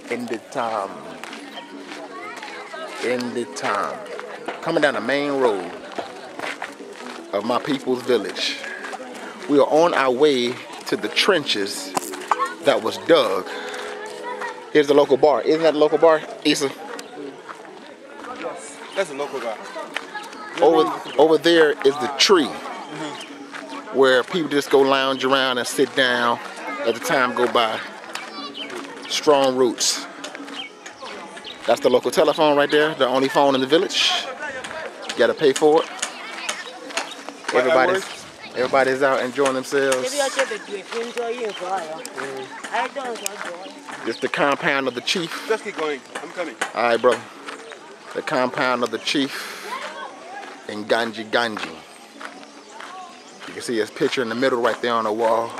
Nditam. Nditam. Coming down the main road of my people's village. We are on our way to the trenches that was dug. Here's the local bar. Isn't that the local bar, Issa? Yes, that's a local bar. Over there is the tree where people just go lounge around and sit down as the time go by. Strong roots. That's the local telephone right there, the only phone in the village. You gotta pay for it. Everybody's out enjoying themselves. It's the compound of the chief. Just keep going. I'm coming. Alright, bro. The compound of the chief in Nkoundji. You can see his picture in the middle right there on the wall.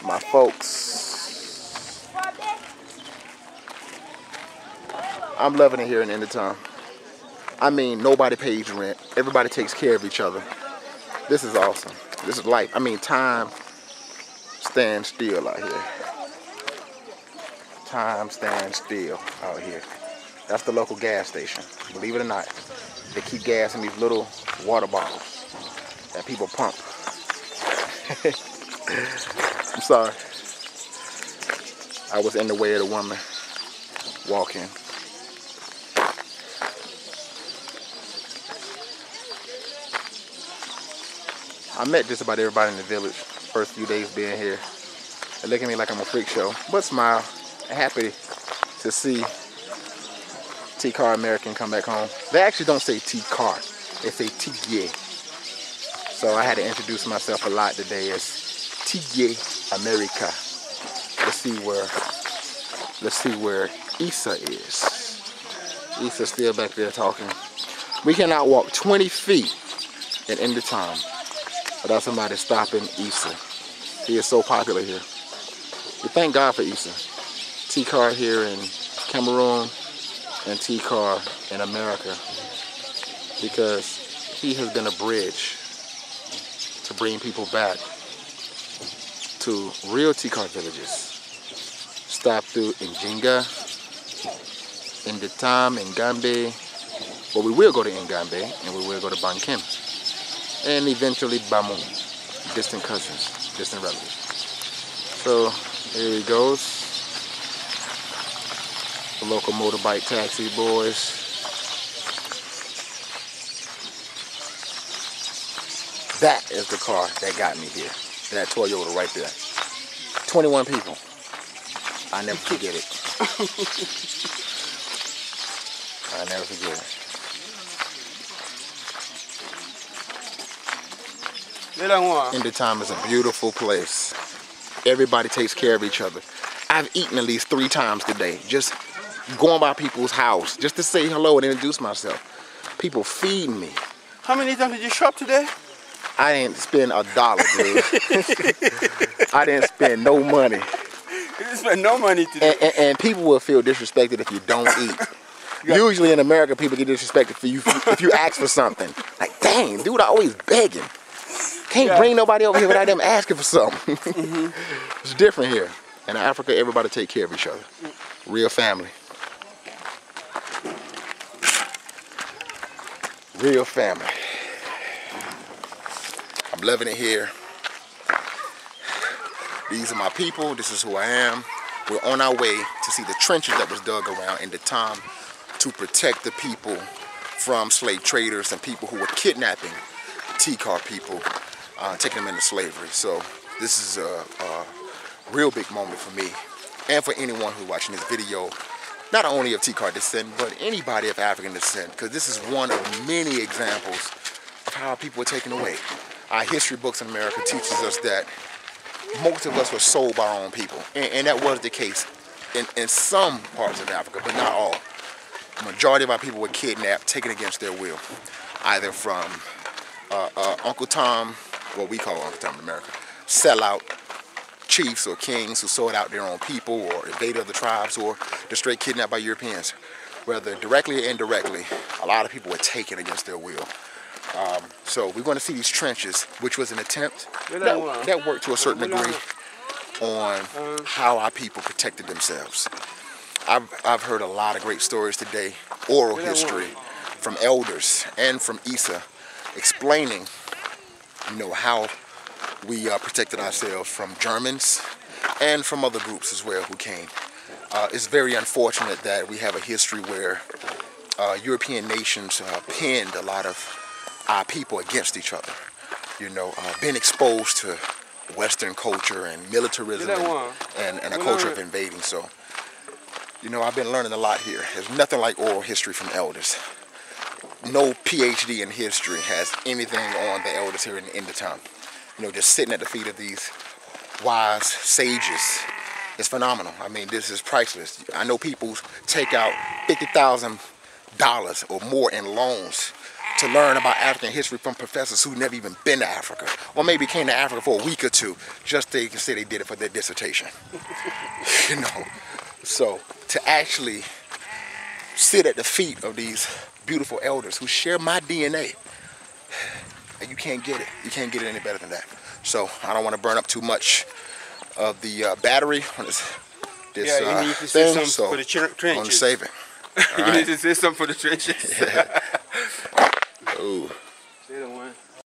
My folks. I'm loving it here in Nditam. I mean, nobody pays rent. Everybody takes care of each other. This is awesome. This is life. I mean, time stands still out here. Time stands still out here. That's the local gas station. Believe it or not, they keep gas in these little water bottles that people pump. I'm sorry. I was in the way of the woman walking. I met just about everybody in the village first few days being here. They look at me like I'm a freak show, but smile. Happy to see T-Car American come back home. They actually don't say T-Car, they say T-Ye. So I had to introduce myself a lot today as T-Ye America. Let's see where Issa is. Issa's still back there talking. We cannot walk 20 feet in Nditam without somebody stopping Issa. He is so popular here. We thank God for Issa. T-Car here in Cameroon and T-Car in America, because he has been a bridge to bring people back to real T-Car villages. Stop through Njinga, Nditam, Nkoundji. Well, we will go to Nkoundji and we will go to Bankim. And eventually Bamu, distant cousins, distant relatives. So here he goes. The local motorbike taxi boys. That is the car that got me here. That Toyota right there. 21 people. I never forget it. I never forget it. Nditam is a beautiful place. Everybody takes care of each other. I've eaten at least 3 times today, just going by people's house, just to say hello and introduce myself. People feed me. How many times did you shop today? I didn't spend $1, dude. I didn't spend no money. You didn't spend no money today. And people will feel disrespected if you don't eat. Usually in America, people get disrespected for you if you ask for something. Like, dang, dude, I always begging. Can't bring nobody over here without them asking for something. It's different here. In Africa, everybody take care of each other. Real family. Real family. I'm loving it here. These are my people. This is who I am. We're on our way to see the trenches that was dug around Nditam to protect the people from slave traders and people who were kidnapping T-Car people, taking them into slavery. So this is a real big moment for me and for anyone who's watching this video, not only of T-Car descent, but anybody of African descent, because this is one of many examples of how people were taken away. Our history books in America teaches us that most of us were sold by our own people, and that was the case in some parts of Africa, but not all. The majority of our people were kidnapped, taken against their will, either from Uncle Tom, what we call Uncle Tom in America, sellout chiefs or kings who sold out their own people, or invaded other tribes, or just straight kidnapped by Europeans. Whether directly or indirectly, a lot of people were taken against their will. So we're going to see these trenches, which was an attempt that worked to a certain degree on how our people protected themselves. I've heard a lot of great stories today, oral history from elders and from Issa, explaining, you know, how we protected ourselves from Germans and from other groups as well who came. It's very unfortunate that we have a history where European nations pinned a lot of our people against each other. You know, being exposed to Western culture and militarism and a culture of invading. So, you know, I've been learning a lot here. There's nothing like oral history from elders. No PhD in history has anything on the elders here in Nditam. You know, just sitting at the feet of these wise sages is phenomenal. I mean, this is priceless. I know people take out $50,000 or more in loans to learn about African history from professors who never even been to Africa, or maybe came to Africa for a week or two, just so they can say they did it for their dissertation. You know, so to actually sit at the feet of these beautiful elders who share my DNA, you can't get it. You can't get it any better than that. So I don't want to burn up too much of the battery on this you need to thing, say so for the trenches. I'm gonna save it. You need to say something for the trenches. Ooh. Say the one.